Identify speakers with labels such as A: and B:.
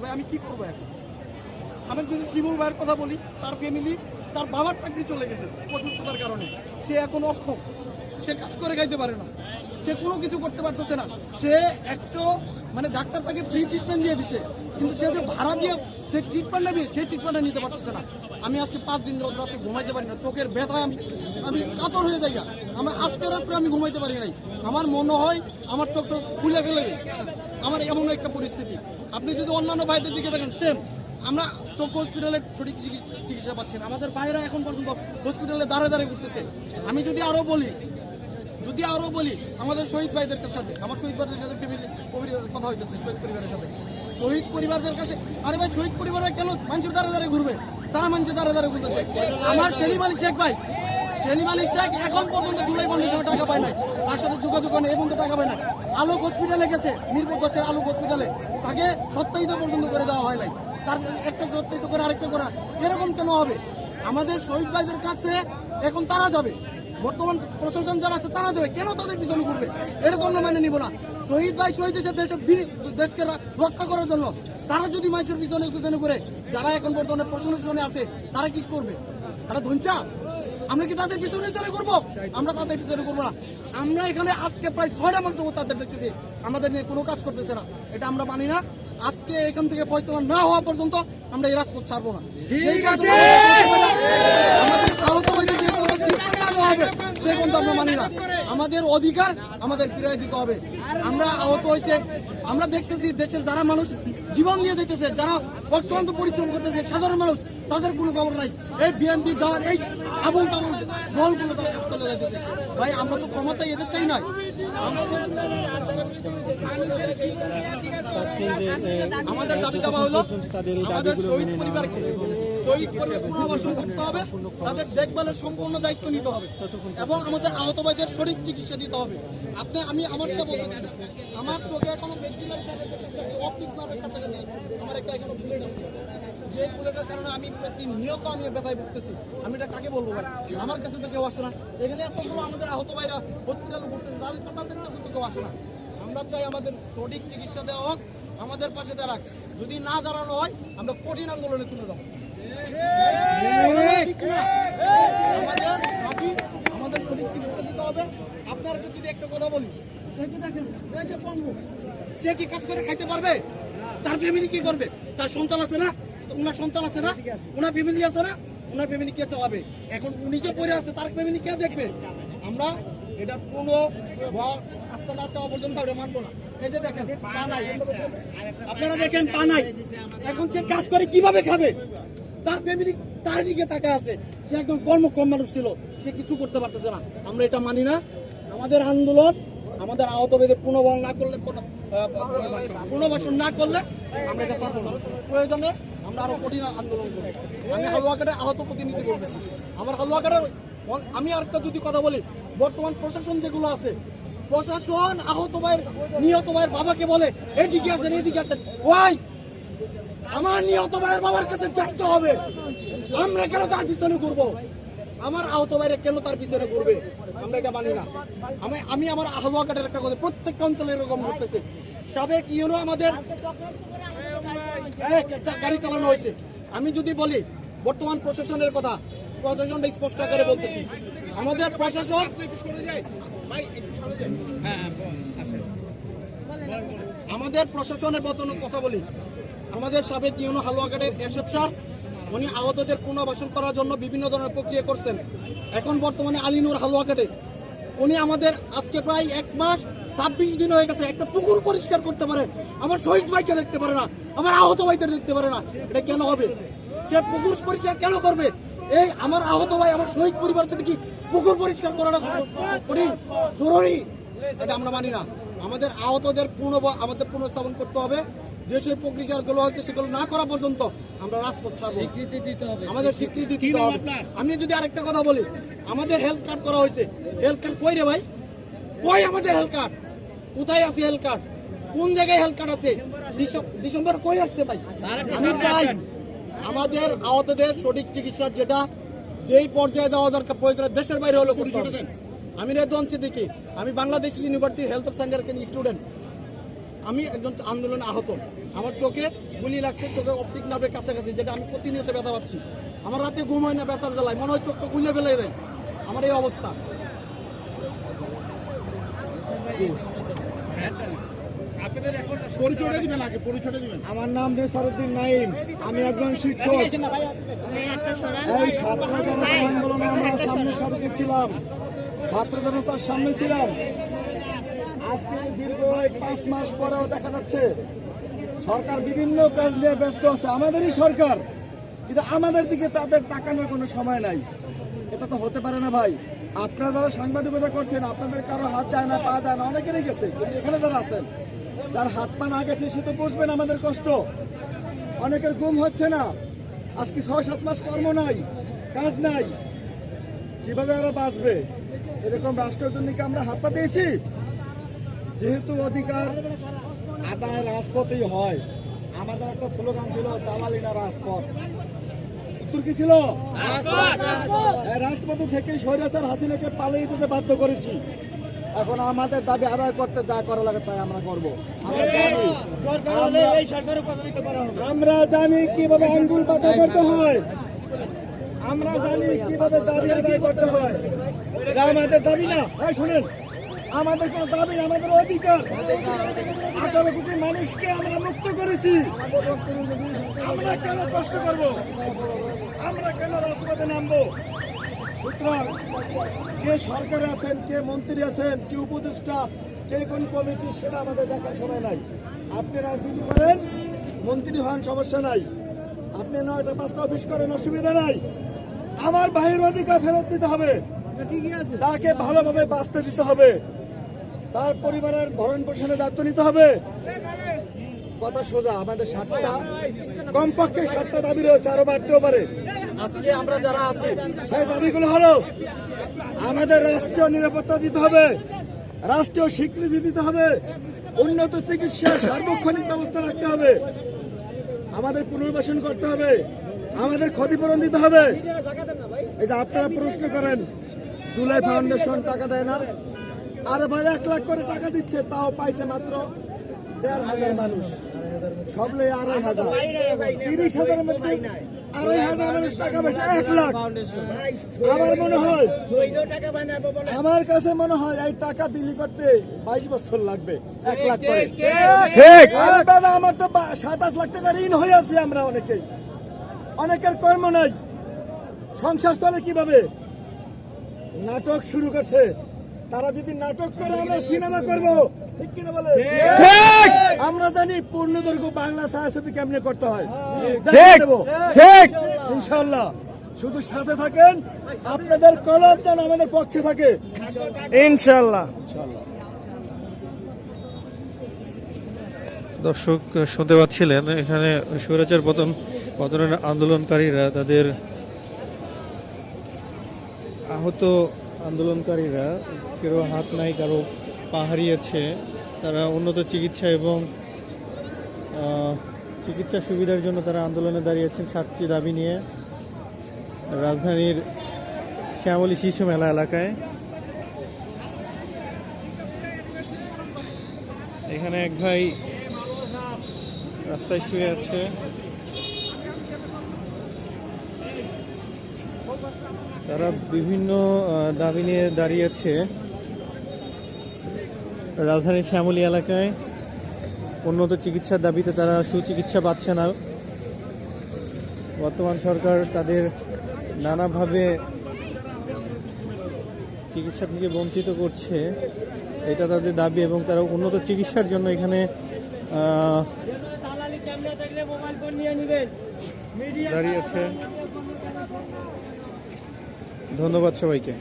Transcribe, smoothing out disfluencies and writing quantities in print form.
A: ভাই আমি কি করবো এখন? আমি যদি শিমুল ভাইয়ের কথা বলি, তার ফ্যামিলি, তার বাবার চাকরি চলে গেছে অসুস্থতার কারণে, সে এখন অক্ষম, সে কাজ করে খাইতে পারে না, সে কোনো কিছু করতে পারতেছে না। সে একটা মানে ডাক্তার তাকে ফ্রি ট্রিটমেন্ট দিয়ে দিছে, কিন্তু সে যে ভাড়া দিয়ে সে ট্রিটমেন্ট নেবে, সেই ট্রিটমেন্টটা নিতে পারতেছে না। আমি আজকে 5 দিন রাতে ঘুমাইতে পারি না, চোখের ব্যথায় আমি কাতর হয়ে যাই। আমার আজকে রাত্রে আমি ঘুমাইতে পারি নাই, আমার মনে হয় আমার চোখটা খুলে ফেলে দেয়। আমার এমন একটা পরিস্থিতি। আপনি যদি অন্যান্য ভাইদের দিকে দেখেন, সেম আমরা চক্ষু হসপিটালে সঠিক চিকিৎসা পাচ্ছি না। আমাদের বাইরে এখন পর্যন্ত হসপিটালে দাঁড়ে ঘুরতেছে। আমি যদি আরো বলি আমাদের শহীদ ভাইদের সাথে, আমার শহীদ ভাইদের সাথে কথা হইতেছে, শহীদ পরিবারের সাথে, শহীদ পরিবারদের কাছে। আরে ভাই, শহীদ পরিবারে কেন মানুষের দাঁড়ে ঘুরবে? তারা মানুষের দাঁড়ে ঘুরতেছে। আমার সেলিম আলী শেখ এখন পর্যন্ত জুলাই ফাউন্ডেশনে টাকা পায় নাই, তার সাথে যোগাযোগ নেই, এবং টাকা পায় নাই। আলোক হসপিটালে গেছে, মিরপুর 10-এর আলোক হসপিটালে, তাকে সত্যায়িত পর্যন্ত করে দেওয়া হয় নাই। তার একটা সত্যায়িত করে আরেকটা করা, এরকম কেন হবে? আমাদের শহীদ ভাইদের কাছে এখন তারা যাবে, বর্তমান প্রশাসন যারা আছে তারা যাবে, কেন তাদের পিছনে ঘুরবে? এরকম আমরা মেনে নিব না। শহীদ ভাই শহীদ দেশকে রক্ষা করার জন্য তারা যদি মানুষের পিছনে ঘুরে, যারা এখন বর্তমানে প্রশাসনে আছে তারা কি করবে? তারা ধনচা? আমরা কি তাদের পিছনে করবো? আমরা তাদের পিছনে করবো না। আমরা এখানে আজকে প্রায় 6টা মাস যাবত তাদের দেখতেছি, আমাদের নিয়ে কোনো কাজ করতেছে না। এটা আমরা মানি না। আজকে এখান থেকে ফয়সালা না হওয়া পর্যন্ত আমরা এই রাজপথ ছাড়বো না। ঠিক আছে, আমাদের আহত হয়ে যে কোনো ট্রিটমেন্ট না দেওয়া হবে সে পর্যন্ত আমরা মানি না। আমাদের অধিকার আমাদের ফিরিয়ে দিতে হবে। আমরা আহত হয়েছে, আমরা দেখতেছি দেশের যারা মানুষ জীবন দিয়ে যেতেছে, যারা অক্লান্ত পরিশ্রম করতেছে, সাধারণ মানুষ, তাদের কোনো খবর নাই। এই বিএনপি যাওয়ার এই আবল তাবল দলগুলো তার কাছে চলে যাইতেছে। ভাই আমরা তো ক্ষমতায় এদের চাই নাই। আমাদের দাবি দাবা হলো আমাদের শহীদ পরিবারকে পুনর্বাসন করতে হবে, তাদের দেখভালের সম্পূর্ণ দায়িত্ব নিতে হবে, এবং আমাদের আহত ভাইদের সঠিক চিকিৎসা দিতে হবে। আমি আমারটা বলতেছি, আমার চোখে এখনো কাছাকাছি আমার একটা এখনো বুলেট আছে, যে বুলেটের কারণে আমি প্রতিনিয়ত আমি ব্যথায় ভুগতেছি। আমি এটা কাকে বলবো ভাই? আমার কাছে তো কেউ আসে না। এখানে এতগুলো আমাদের আহত ভাইরা হসপিটালে ভর্তি, তাদের কাছে তো কেউ আসে না। আমরা চাই আমাদের সঠিক চিকিৎসা দেওয়া হোক, আমাদের পাশে দাঁড়াক। যদি না দাঁড়ানো হয় আমরা কঠিন আন্দোলনে তুলে যাবো। আমাদের সঠিক চিকিৎসা দিতে হবে। আপনারা যদি একটা কথা বলি, সে কি কাজ করে খাইতে পারবে? তার ফ্যামিলি কি করবে? তার সন্তান আছে না? ওনার সন্তান আছে না? ওনার ফ্যামিলি আছে না? ওনার ফ্যামিলি কে চালাবে? এখন উনি যে পড়ে আছে, তার ফ্যামিলি কে দেখবে? আমরা এটা কোনো আস্থা না চাওয়া পর্যন্ত আমরা মানবো না। এই যে দেখেন পা নাই, আপনারা দেখেন পা নাই, এখন সে কাজ করে কিভাবে খাবে? তার ফ্যামিলি তার দিকে তাকা আছে, সে একদম কর্মক্ষম মানুষ ছিল, সে কিছু করতে পারতেছে না। আমরা এটা মানি না। আমাদের আন্দোলন, আমাদের আহত ভাইদের পুনর্বাসন না করলে আমরা এটা ছাড়বো না। প্রয়োজনে আমরা আরো কঠিন আন্দোলন করবো। আমি হালুয়াঘাটে আহত প্রতিনিধি বলতেছি। আমার হালুয়াঘাটের আমি আরেকটা যদি কথা বলি, বর্তমান প্রশাসন যেগুলো আছে, প্রশাসন আহত ভাইয়ের নিহত ভাইয়ের বাবাকে বলে এদিকে আসেন, এদিকে আসেন। ওই আমার নিহত ভাইয়ের বাবার কাছে যাইতে হবে, আমরা কেন তার পিছনে ঘুরবো? আমার আহত ভাইরা কেন তার পিছনে ঘুরবে? আমরা এটা মানি না। আমি আমার হালুয়াঘাটের একটা কথা, প্রত্যেকটা অঞ্চলে এরকম করতেছে। সাবেক ইউনো আমাদের গাড়ি চালানো হয়েছে। আমি যদি বলি বর্তমান প্রশাসনের কথা, প্রশাসনটা স্পষ্ট আকারে বলতেছি, আমাদের প্রশাসন, আমাদের প্রশাসনের বর্তমানে কথা বলি, আমাদের সাবেক ইউনো হালুয়াঘাটের এরশাদ স্যার, উনি আহতদের পুনর্বাসন করার জন্য বিভিন্ন ধরনের প্রক্রিয়া করছেন। এখন বর্তমানে আলিনুর হালুয়াঘাটে উনি আমাদের আজকে প্রায় 1 মাস 26 দিন হয়ে গেছে, একটা পুকুর পরিষ্কার করতে পারে, আমার শহীদ ভাইকে দেখতে পারে না, আমার আহত ভাইদের দেখতে পারে না। এটা কেন হবে? সে পুকুর পরিষ্কার কেন করবে? এই আমার আহত ভাই, আমার শহীদ পরিবার সাথে কি পুকুর পরিষ্কার করাটা কঠিন জরুরি? এটা আমরা মানি না। আমাদের আহতদের পুনঃস্থাপন করতে হবে। যে সেই প্রক্রিয়াগুলো হচ্ছে সেগুলো না করা পর্যন্ত আমরা রাজপথ ছাড়বো। আমাদের স্বীকৃতি দিতে হবে। আমি যদি আরেকটা কথা বলি, আমাদের হেলথ কার্ড করা হয়েছে, হেলথ কার্ড কই রে ভাই? কই আমাদের হেলথ কার্ড? কোথায় আছে হেলথ কার্ড? কোন জায়গায় হেলথ কার্ড আছে? ডিসেম্বর কই আসছে ভাই? আমি চাই আমাদের আহতদের সঠিক চিকিৎসা যেই পর্যায়ে দেওয়া দরকার, প্রয়োজন দেশের বাইরে হলো করতে হবে। আমি রেদওয়ান সিদ্দিকী, আমি বাংলাদেশ ইউনিভার্সিটি হেলথ অফ সায়েন্সের স্টুডেন্ট। আমি একজন আন্দোলনে আহত, আমার চোখে গুলি লাগছে চোখে অপটিক নার্ভের কাছাকাছি, যেটা আমি প্রতিনিয়ত ব্যথা পাচ্ছি। আমার রাতে ঘুম হয় না ব্যথার জ্বালায়, মনে হয় চোখটা খুলে ফেলে দেয়। আমার এই অবস্থা।
B: আমার নাম নেসারউদ্দিন নাইম, আমি একজন শিক্ষক। এই ছাত্র জনতা আন্দোলনে আমরা সামনে সারিতে ছিলাম, ছাত্র জনতার সামনে ছিলাম। আজকে দীর্ঘ 5 মাস পরেও দেখা যাচ্ছে সরকার বিভিন্ন কাজ নিয়ে ব্যস্ত আছে, আমাদেরই সরকার, কিন্তু আমাদের দিকে তাদের তাকানোর কোনো সময় নাই। এটা তো হতে পারে না ভাই। আপনারা যারা সাংবাদিকতা করছেন, আপনাদের কারো হাত যায় না, পা যায় না, অনেকেরই গেছে, কিন্তু এখানে যারা আছেন, যার হাত পা না গেছে সে তো বুঝবেন আমাদের কষ্ট। অনেকের ঘুম হচ্ছে না, আজকে 6-7 মাস কর্ম নাই, কাজ নাই, কিভাবে ওরা বাঁচবে? এরকম রাষ্ট্রের জন্য কি আমরা হাত পা দিয়েছি? যেহেতু অধিকার আদায় রাজপথেই হয়, আমাদের একটা স্লোগান ছিল দালালি না রাজপথ। উত্তর কি ছিল? রাজপথে থেকে স্বৈরাচার হাসিনাকে পালিয়ে যেতে বাধ্য করেছি। এখন আমাদের দাবি আদায় করতে যা করা লাগে তাই আমরা করবো। আমরা জানি কিভাবে আঙ্গুল পাকা করতে হয়, আমরা জানি কিভাবে দাবি আদায় করতে হয়। এটা আমাদের দাবি না, শুনেন, আমাদের কোনো দাবি, আমাদের অধিকার। 18 কোটি মানুষকে আমরা মুক্ত করেছি, আমরা কেন কষ্ট করবো? আমরা কেন রাজপথে নামবো? সুতরাং কে সরকারে আছেন, কে মন্ত্রী আছেন, কে উপদেষ্টা, কে কোন কমিটি, সেটা আমাদের দেখার সময় নাই। আপনি রাজনীতি করেন, মন্ত্রী হন, সমস্যা নাই। আপনি 9টা 5টা অফিস করেন, অসুবিধা নাই। আমার ভাইয়ের অধিকার ফেরত দিতে হবে, তাকে ভালোভাবে বাঁচতে দিতে হবে, তার পরিবারের ভরণ পোষণের দায়িত্ব নিতে হবে। কথা সোজা, আমাদের 7টা, কমপক্ষে 7টা দাবি রয়েছে, আরো বাড়তেও পারে।
A: আজকে আমরা যারা আছি,
B: সেই দাবিগুলো হলো আমাদের রাষ্ট্রীয় নিরাপত্তা দিতে হবে, রাষ্ট্রীয় স্বীকৃতি দিতে হবে, উন্নত চিকিৎসা সার্বক্ষণিক ব্যবস্থা রাখতে হবে, আমাদের পুনর্বাসন করতে হবে, আমাদের ক্ষতিপূরণ দিতে হবে। এই যে আপনারা প্রশ্ন করেন জুলাই ফাউন্ডেশন টাকা দেয় না, আরে ভাই 1 লাখ করে টাকা দিচ্ছে, তাও পাইছে মাত্র 1,500 মানুষ, সবলে 2,500, 30,000-এর মধ্যে 2,500 মানুষ টাকা পেয়েছে, 1 লাখ। আমার মনে হয়, আমার কাছে মনে হয় এই টাকা বিলি করতে 22 বছর লাগবে, 1 লাখ করে। আরে বাবা, আমার তো 7-8 লাখ টাকা ঋণ হয়ে আছে। আমরা অনেকেই, অনেকের কর্ম নাই, সংসার চলে কিভাবে? নাটক শুরু করছে, তারা যদি নাটক করে আমরা সিনেমা করব, ঠিক কিনা বলে? আমরা জানি পূর্ণদৈর্ঘ্য বাংলা ছায়াছবি কেমনে করতে হয়, ঠিক ইনশাআল্লাহ। শুধু সাথে থাকেন, আপনাদের কলম যেন আমাদের পক্ষে থাকে, ইনশাআল্লাহ।
C: দর্শক শুনতে পাচ্ছিলেন, এখানে স্বৈরাচার পতনের আন্দোলনকারীরা, তাদের আহত আন্দোলনকারীরা, কারো হাত নাই, কারো পা হারিয়েছে, তারা উন্নত চিকিৎসা এবং চিকিৎসা সুবিধার জন্য তারা আন্দোলনে দাঁড়িয়েছেন 7টি দাবি নিয়ে রাজধানীর শ্যামলী শিশু মেলা এলাকায়। এখানে এক ভাই রাস্তায় শুয়ে আছে, তারা বিভিন্ন দাবি নিয়ে দাঁড়িয়েছে রাজধানীর শ্যামলী এলাকায়। উন্নত চিকিৎসার দাবিতে তারা সুচিকিৎসা পাচ্ছে না, বর্তমান সরকার তাদের নানাভাবে চিকিৎসা থেকে বঞ্চিত করছে, এটা তাদের দাবি। এবং তারা উন্নত চিকিৎসার জন্য এখানে দাঁড়িয়েছে। ধন্যবাদ সবাইকে।